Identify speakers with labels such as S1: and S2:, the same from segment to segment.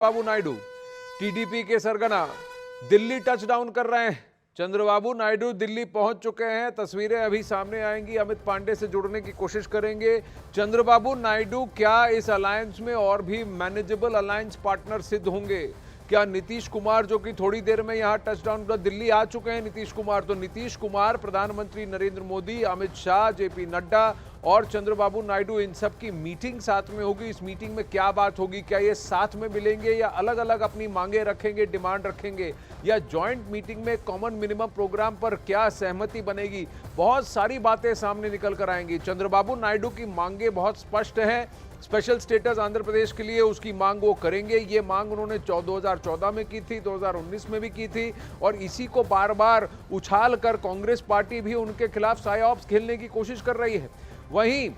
S1: बाबू Naidu TDP के सरगना Delhi touch down कर रहे हैं। चंद्रबाबू नायडू दिल्ली पहुंच चुके हैं। तस्वीरें अभी सामने आएंगी। अमित पांडे से जुड़ने की कोशिश करेंगे। चंद्रबाबू नायडू क्या इस अलायंस में और भी मैनेजेबल अलायंस पार्टनर सिद्ध होंगे? क्या नीतीश कुमार, जो कि थोड़ी देर में यहां टच डाउन कर दिल्ली आ चुके हैं, नीतीश कुमार, तो नीतीश कुमार, प्रधानमंत्री नरेंद्र मोदी, अमित शाह, जेपी नड्डा और चंद्रबाबू नायडू, इन सब की मीटिंग साथ में होगी। इस मीटिंग में क्या बात होगी? क्या ये साथ में मिलेंगे या अलग अलग अपनी मांगे रखेंगे, डिमांड रखेंगे, या जॉइंट मीटिंग में कॉमन मिनिमम प्रोग्राम पर क्या सहमति बनेगी? बहुत सारी बातें सामने निकल कर आएंगी। चंद्रबाबू नायडू की मांगे बहुत स्पष्ट हैं। स्पेशल स्टेटस आंध्र प्रदेश के लिए उसकी मांग वो करेंगे। ये मांग उन्होंने 2014 में की थी, 2019 में भी की थी, और इसी को बार बार उछाल कर कांग्रेस पार्टी भी उनके खिलाफ साइऑप्स खेलने की कोशिश कर रही है। वहीं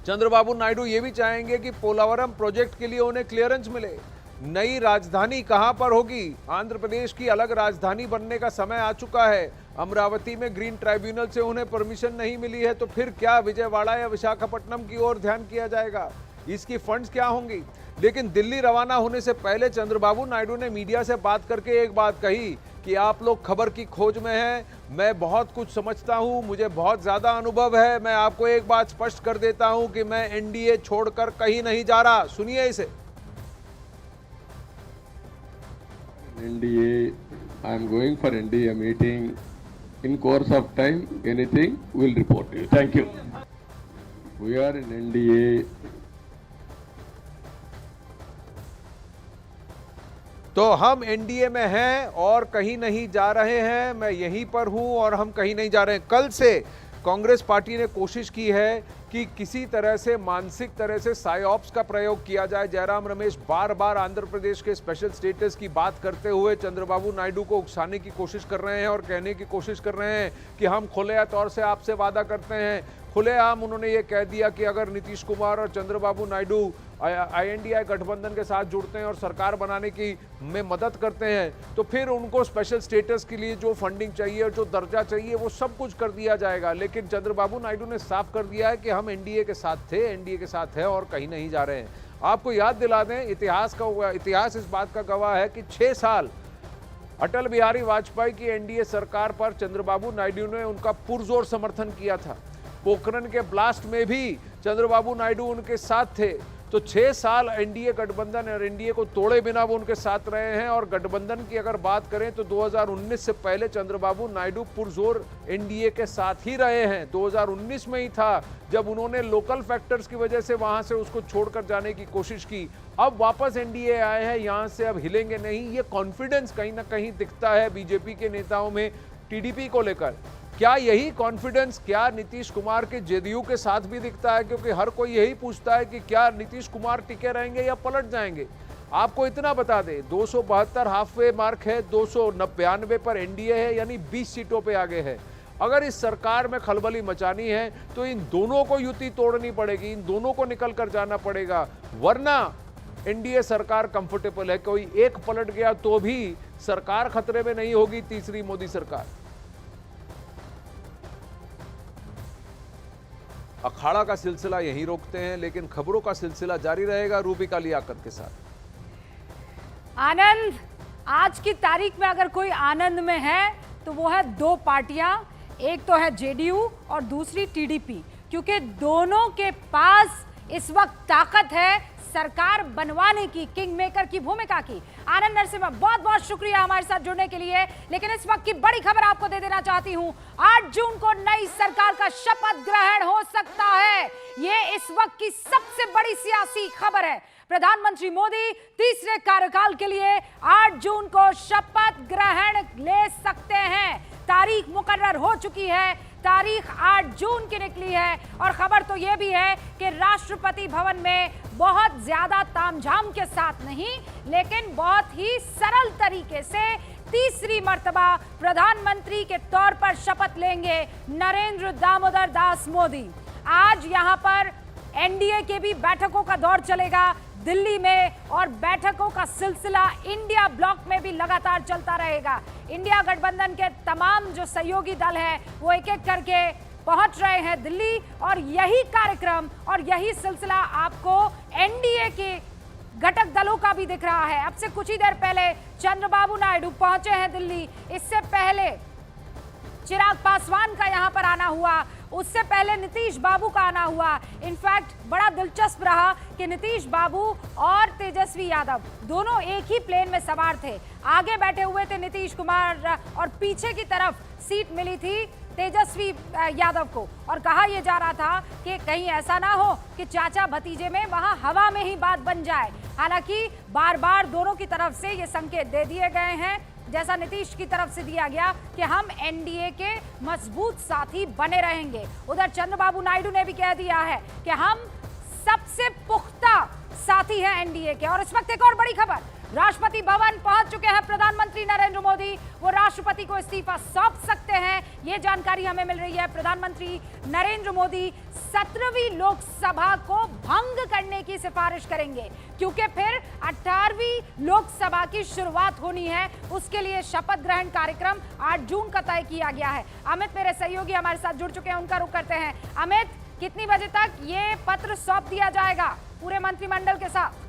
S1: चंद्रबाबू नायडू ये भी चाहेंगे कि पोलावरम प्रोजेक्ट के लिए उन्हें क्लियरेंस मिले। नई राजधानी कहां पर होगी? आंध्र प्रदेश की अलग राजधानी बनने का समय आ चुका है। अमरावती में ग्रीन ट्राइब्यूनल से उन्हें परमिशन नहीं मिली है, तो फिर क्या विजयवाड़ा या विशाखापट्टनम की ओर ध्यान किया जाएगा? इसकी फंड्स क्या होंगी? लेकिन दिल्ली रवाना होने से पहले चंद्रबाबू नायडू ने मीडिया से बात करके एक बात कही कि आप लोग खबर की खोज में हैं, मैं बहुत कुछ समझता हूं, मुझे बहुत ज्यादा अनुभव है, मैं आपको एक बात स्पष्ट कर देता हूं कि मैं एनडीए छोड़कर कहीं नहीं जा रहा। सुनिए इसे।
S2: NDA, I am going for NDA meeting. In course of time, anything will report to you. Thank you. We are in NDA.
S1: तो हम एनडीए में हैं और कहीं नहीं जा रहे हैं, मैं यहीं पर हूं और हम कहीं नहीं जा रहे हैं। कल से कांग्रेस पार्टी ने कोशिश की है कि किसी तरह से, मानसिक तरह से साइऑप्स का प्रयोग किया जाए। जयराम रमेश बार बार आंध्र प्रदेश के स्पेशल स्टेटस की बात करते हुए चंद्रबाबू नायडू को उकसाने की कोशिश कर रहे हैं और कहने की कोशिश कर रहे हैं कि हम खुले तौर से आपसे वादा करते हैं। खुलेआम उन्होंने ये कह दिया कि अगर नीतीश कुमार और चंद्रबाबू नायडू INDI गठबंधन के साथ जुड़ते हैं और सरकार बनाने की में मदद करते हैं, तो फिर उनको स्पेशल स्टेटस के लिए जो फंडिंग चाहिए और जो दर्जा चाहिए वो सब कुछ कर दिया जाएगा। लेकिन चंद्रबाबू नायडू ने साफ कर दिया है कि हम एनडीए के साथ थे, एनडीए के साथ है और कहीं नहीं जा रहे हैं। आपको याद दिला दें, इतिहास इस बात का गवाह है कि 6 साल अटल बिहारी वाजपेयी की एनडीए सरकार पर चंद्रबाबू नायडू ने उनका पुरजोर समर्थन किया था। पोखरण के ब्लास्ट में भी चंद्रबाबू नायडू उनके साथ थे। तो 6 साल एनडीए गठबंधन और एनडीए को तोड़े बिना वो उनके साथ रहे हैं। और गठबंधन की अगर बात करें तो 2019 से पहले चंद्रबाबू नायडू पुरजोर एनडीए के साथ ही रहे हैं। 2019 में ही था जब उन्होंने लोकल फैक्टर्स की वजह से वहां से उसको छोड़कर जाने की कोशिश की। अब वापस एनडीए आए हैं, यहां से अब हिलेंगे नहीं। ये कॉन्फिडेंस कहीं ना कहीं दिखता है बीजेपी के नेताओं में टीडीपी को लेकर। क्या यही कॉन्फिडेंस क्या नीतीश कुमार के जेडीयू के साथ भी दिखता है? क्योंकि हर कोई यही पूछता है कि क्या नीतीश कुमार टिके रहेंगे या पलट जाएंगे। आपको इतना बता दें, 272 हाफवे मार्क है, 299 पर एनडीए है, यानी 20 सीटों पे आगे है। अगर इस सरकार में खलबली मचानी है तो इन दोनों को युति तोड़नी पड़ेगी, इन दोनों को निकल कर जाना पड़ेगा, वरना एनडीए सरकार कंफर्टेबल है। कोई एक पलट गया तो भी सरकार खतरे में नहीं होगी, तीसरी मोदी सरकार। अखाड़ा का सिलसिला यहीं रोकते हैं, लेकिन खबरों का सिलसिला जारी रहेगा रूबिका लियाकत के साथ।
S3: आनंद, आज की तारीख में अगर कोई आनंद में है तो वो है 2 पार्टियां, एक तो है जेडीयू और दूसरी टीडीपी, क्योंकि दोनों के पास इस वक्त ताकत है सरकार बनवाने की, किंग मेकर की भूमिका की। आनंद नरसिम्हा, बहुत बहुत शुक्रिया हमारे साथ जुड़ने के लिए। लेकिन इस वक्त की बड़ी खबर आपको दे देना चाहती हूं, 8 जून को नई सरकार का शपथ ग्रहण हो सकता है। ये इस वक्त की सबसे बड़ी सियासी खबर है। प्रधानमंत्री मोदी तीसरे कार्यकाल के लिए 8 जून को शपथ ग्रहण ले सकते हैं। तारीख मुकर्रर हो चुकी है, तारीख 8 जून की निकली है। और खबर तो यह भी है कि राष्ट्रपति भवन में बहुत ज्यादा तामझाम के साथ नहीं, लेकिन बहुत ही सरल तरीके से तीसरी मर्तबा प्रधानमंत्री के तौर पर शपथ लेंगे नरेंद्र दामोदर दास मोदी। आज यहां पर एनडीए के भी बैठकों का दौर चलेगा दिल्ली में, और बैठकों का सिलसिला इंडिया ब्लॉक में भी लगातार चलता रहेगा। इंडिया गठबंधन के तमाम जो सहयोगी दल हैं वो एक एक करके पहुंच रहे हैं दिल्ली, और यही कार्यक्रम और यही सिलसिला आपको एनडीए के घटक दलों का भी दिख रहा है। अब से कुछ ही देर पहले चंद्रबाबू नायडू पहुंचे हैं दिल्ली, इससे पहले चिराग पासवान का यहां पर आना हुआ, उससे पहले नीतीश बाबू का आना हुआ। इनफैक्ट बड़ा दिलचस्प रहा कि नीतीश बाबू और तेजस्वी यादव दोनों एक ही प्लेन में सवार थे। आगे बैठे हुए थे नीतीश कुमार और पीछे की तरफ सीट मिली थी तेजस्वी यादव को, और कहा यह जा रहा था कि कहीं ऐसा ना हो कि चाचा भतीजे में वहां हवा में ही बात बन जाए। हालांकि बार बार दोनों की तरफ से ये संकेत दे दिए गए हैं, जैसा नीतीश की तरफ से दिया गया कि हम एनडीए के मजबूत साथी बने रहेंगे। उधर चंद्रबाबू नायडू ने भी कह दिया है कि हम सबसे पुख्ता साथी हैं एनडीए के। और इस वक्त एक और बड़ी खबर, राष्ट्रपति भवन पहुंच चुके हैं प्रधानमंत्री नरेंद्र मोदी। वो राष्ट्रपति को इस्तीफा सौंप सकते हैं, ये जानकारी हमें मिल रही है। प्रधानमंत्री नरेंद्र मोदी 17वीं लोकसभा को भंग करने की सिफारिश करेंगे, क्योंकि फिर 18वीं लोकसभा की शुरुआत होनी है। उसके लिए शपथ ग्रहण कार्यक्रम 8 जून का तय किया गया है। अमित मेरे सहयोगी हमारे साथ जुड़ चुके हैं, उनका रुख करते हैं। अमित, कितनी बजे तक ये पत्र सौंप दिया जाएगा पूरे मंत्रिमंडल के साथ?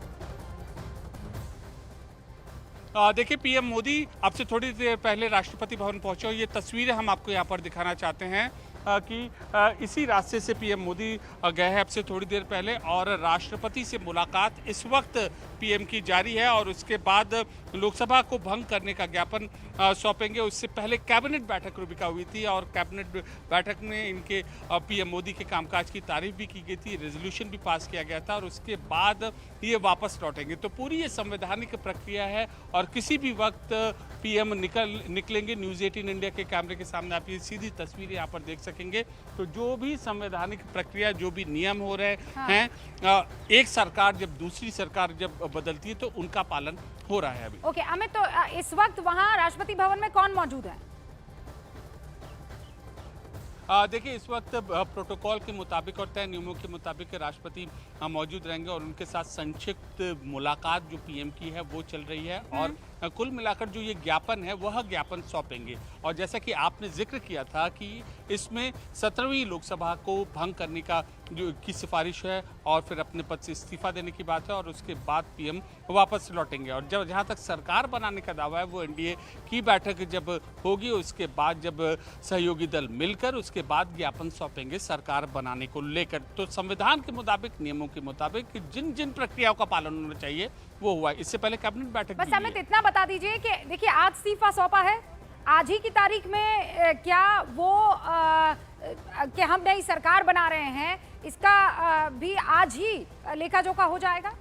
S4: देखिए, पीएम मोदी अब से थोड़ी देर पहले राष्ट्रपति भवन पहुंचे और ये तस्वीरें हम आपको यहाँ पर दिखाना चाहते हैं कि इसी रास्ते से पीएम मोदी गए हैं अब से थोड़ी देर पहले, और राष्ट्रपति से मुलाकात इस वक्त पीएम की जारी है और उसके बाद लोकसभा को भंग करने का ज्ञापन सौंपेंगे। उससे पहले कैबिनेट बैठक रुबिका हुई थी और कैबिनेट बैठक में इनके पीएम मोदी के कामकाज की तारीफ भी की गई थी, रेजोल्यूशन भी पास किया गया था और उसके बाद ये वापस लौटेंगे। तो पूरी ये संवैधानिक प्रक्रिया है और किसी भी वक्त पीएम निकलेंगे। न्यूज़ 18 इंडिया के कैमरे के सामने आप ये सीधी तस्वीरें यहाँ पर देख सकेंगे। तो जो भी संवैधानिक प्रक्रिया, जो भी नियम हो रहे हैं, एक सरकार जब दूसरी सरकार जब बदलती है तो उनका पालन हो रहा है अभी।
S3: ओके अमित, तो इस वक्त वहां राष्ट्रपति भवन में कौन मौजूद है?
S4: देखिए, इस वक्त प्रोटोकॉल के मुताबिक और तय नियमों के मुताबिक राष्ट्रपति मौजूद रहेंगे और उनके साथ संक्षिप्त मुलाकात जो पीएम की है वो चल रही है और कुल मिलाकर जो ये ज्ञापन है वह ज्ञापन सौंपेंगे। और जैसा कि आपने जिक्र किया था कि इसमें 17वीं लोकसभा को भंग करने की सिफारिश है और फिर अपने पद से इस्तीफा देने की बात है और उसके बाद पीएम वापस लौटेंगे। और जब जहाँ तक सरकार बनाने का दावा है वो एनडीए की बैठक जब होगी, उसके बाद जब सहयोगी दल मिलकर उसके बाद ज्ञापन सौंपेंगे सरकार बनाने को लेकर। तो संविधान के मुताबिक, नियमों के मुताबिक जिन जिन प्रक्रियाओं का पालन होना चाहिए वो हुआ। इससे पहले कैबिनेट बैठक
S3: बस हमें इतना बता दीजिए कि देखिए, आज इस्तीफा सौंपा है, आज ही की तारीख में क्या वो कि हम नई सरकार बना रहे हैं, इसका भी आज ही लेखा जोखा हो जाएगा?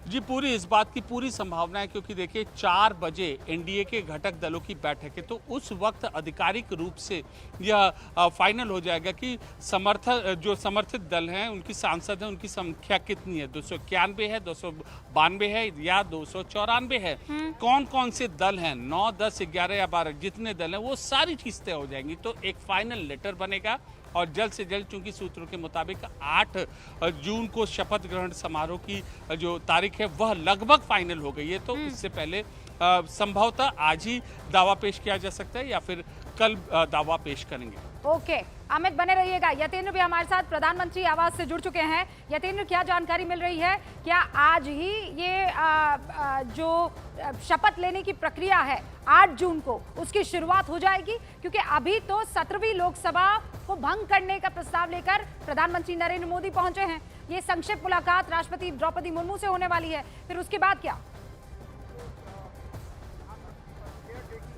S4: जी, पूरी इस बात की पूरी संभावना है, क्योंकि देखिए 4 बजे एनडीए के घटक दलों की बैठक है, तो उस वक्त आधिकारिक रूप से यह फाइनल हो जाएगा कि जो समर्थित दल हैं, उनकी सांसद हैं, उनकी संख्या कितनी है, 291 है, 292 है या 294 है। कौन कौन से दल हैं, 9, 10, 11 या 12 जितने दल हैं, वो सारी चीज तय हो जाएंगी। तो एक फाइनल लेटर बनेगा और जल्द से जल्द, चूंकि सूत्रों के मुताबिक 8 जून को शपथ ग्रहण समारोह की जो तारीख है वह लगभग फाइनल हो गई है। तो इससे पहले संभवतः आज ही दावा पेश किया जा सकता है या फिर कल दावा पेश करेंगे।
S3: ओके अमित, बने रहिएगा। यतेंद्र भी हमारे साथ प्रधानमंत्री आवास से जुड़ चुके हैं। यतेंद्र, क्या जानकारी मिल रही है? क्या आज ही ये जो शपथ लेने की प्रक्रिया है 8 जून को, उसकी शुरुआत हो जाएगी? क्योंकि अभी तो 17वीं लोकसभा को भंग करने का प्रस्ताव लेकर प्रधानमंत्री नरेंद्र मोदी पहुंचे हैं। ये संक्षिप्त मुलाकात राष्ट्रपति द्रौपदी मुर्मू से होने वाली है, फिर उसके बाद क्या?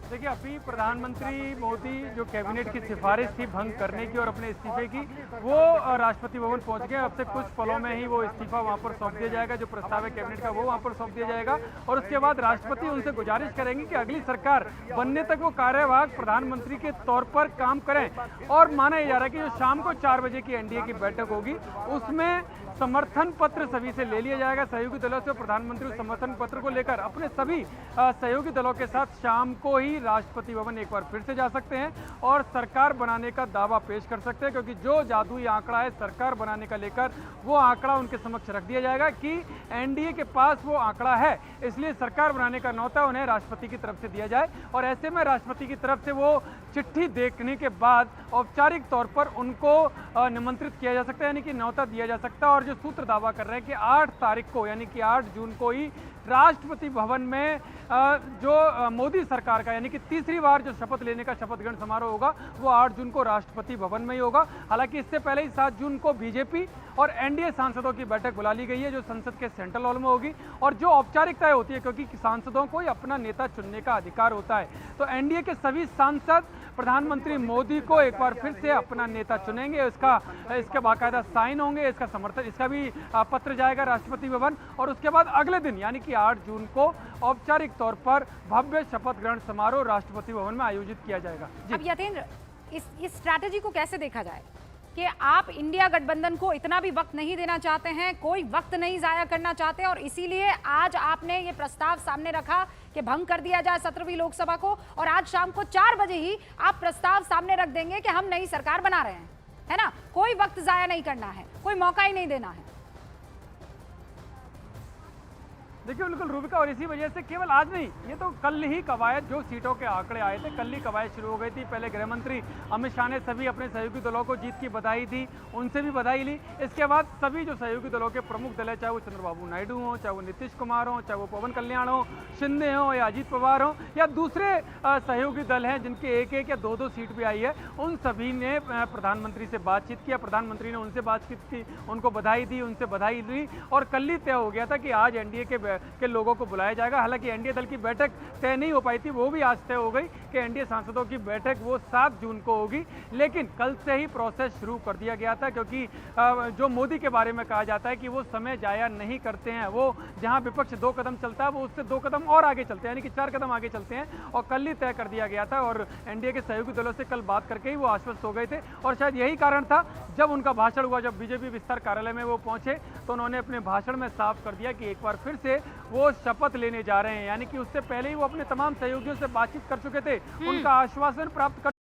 S5: देखिए, अभी प्रधानमंत्री मोदी जो कैबिनेट की सिफारिश थी भंग करने की और अपने इस्तीफे की, वो राष्ट्रपति भवन पहुंच गए। अब से कुछ पलों में ही वो इस्तीफा वहां पर सौंप दिया जाएगा, जो प्रस्ताव है कैबिनेट का वो वहां पर सौंप दिया जाएगा और उसके बाद राष्ट्रपति उनसे गुजारिश करेंगे कि अगली सरकार बनने तक वो कार्यवाहक प्रधानमंत्री के तौर पर काम करें। और माना जा रहा है कि जो शाम को 4 बजे की एनडीए की बैठक होगी, उसमें समर्थन पत्र सभी से ले लिया जाएगा, सहयोगी दलों से। प्रधानमंत्री उस समर्थन पत्र को लेकर अपने सभी सहयोगी दलों के साथ शाम को ही राष्ट्रपति भवन एक बार फिर से जा सकते हैं और सरकार बनाने का दावा पेश कर सकते हैं, क्योंकि जो जादुई आंकड़ा है सरकार बनाने का लेकर, वो आंकड़ा उनके समक्ष रख दिया जाएगा कि एनडीए के पास वो आंकड़ा है, इसलिए सरकार बनाने का न्योता उन्हें राष्ट्रपति की तरफ से दिया जाए। और ऐसे में राष्ट्रपति की तरफ से वो चिट्ठी देखने के बाद औपचारिक तौर पर उनको निमंत्रित किया जा सकता है, यानी कि न्योता दिया जा सकता है। और जो सूत्र दावा कर रहे हैं कि 8 तारीख को यानी कि 8 जून को ही राष्ट्रपति भवन में जो मोदी सरकार का यानी कि तीसरी बार जो शपथ लेने का शपथ ग्रहण समारोह होगा वो 8 जून को राष्ट्रपति भवन में ही होगा। हालांकि इससे पहले ही 7 जून को बीजेपी और एनडीए सांसदों की बैठक बुला ली गई है जो संसद के सेंट्रल हॉल में होगी और जो औपचारिकताएं होती है क्योंकि सांसदों को ही अपना नेता चुनने का अधिकार होता है। तो एनडीए के सभी सांसद प्रधानमंत्री मोदी को एक बार फिर से अपना नेता चुनेंगे, इसके बाकायदा साइन होंगे, इसका समर्थन, इसका भी पत्र जाएगा राष्ट्रपति भवन और उसके बाद अगले दिन यानी कि 8 जून को औपचारिक तौर पर भव्य शपथ ग्रहण समारोह राष्ट्रपति भवन में आयोजित किया जाएगा।
S3: अब यतेंद्र, इस स्ट्रैटेजी को कैसे देखा जाए कि आप इंडिया गठबंधन को इतना भी वक्त नहीं देना चाहते हैं, कोई वक्त नहीं जाया करना चाहते और इसीलिए आज आपने ये प्रस्ताव सामने रखा कि भंग कर दिया जाए 17वीं लोकसभा को और आज शाम को 4 बजे ही आप प्रस्ताव सामने रख देंगे कि हम नई सरकार बना रहे हैं, है ना? कोई वक्त जाया नहीं करना है, कोई मौका ही नहीं देना है।
S5: देखिए बिल्कुल रूबिका, और इसी वजह से केवल आज नहीं, ये तो कल ही कवायद, जो सीटों के आंकड़े आए थे कल ही कवायद शुरू हो गई थी। पहले गृह मंत्री अमित शाह ने सभी अपने सहयोगी दलों को जीत की बधाई दी, उनसे भी बधाई ली। इसके बाद सभी जो सहयोगी दलों के प्रमुख दल है, चाहे वो चंद्रबाबू नायडू हो, चाहे वो नीतीश कुमार हो, चाहे वो पवन कल्याण हो, शिंदे हो या अजीत पवार हो या दूसरे सहयोगी दल हैं जिनके एक या 2 सीट भी आई है, उन सभी ने प्रधानमंत्री से बातचीत किया। प्रधानमंत्री ने उनसे बातचीत की, उनको बधाई दी, उनसे बधाई ली और कल ही तय हो गया था कि आज एनडीए के लोगों को बुलाया जाएगा। हालांकि एनडीए दल की बैठक तय नहीं हो पाई थी, वो भी आज तय हो गई कि एनडीए सांसदों की बैठक वो 7 जून को होगी। लेकिन कल से ही प्रोसेस शुरू कर दिया गया था क्योंकि जो मोदी के बारे में कहा जाता है कि वो समय जाया नहीं करते हैं, वो जहां विपक्ष 2 कदम चलता है वो उससे 2 कदम और आगे चलते हैं, यानी कि 4 कदम आगे चलते हैं और कल ही तय कर दिया गया था। और एनडीए के सहयोगी दलों से कल बात करके ही वो आश्वस्त हो गए थे और शायद यही कारण था जब उनका भाषण हुआ, जब बीजेपी विस्तार कार्यालय में वो पहुंचे तो उन्होंने अपने भाषण में साफ कर दिया कि एक बार फिर से वो शपथ लेने जा रहे हैं, यानी कि उससे पहले ही वो अपने तमाम सहयोगियों से बातचीत कर चुके थे, उनका आश्वासन प्राप्त कर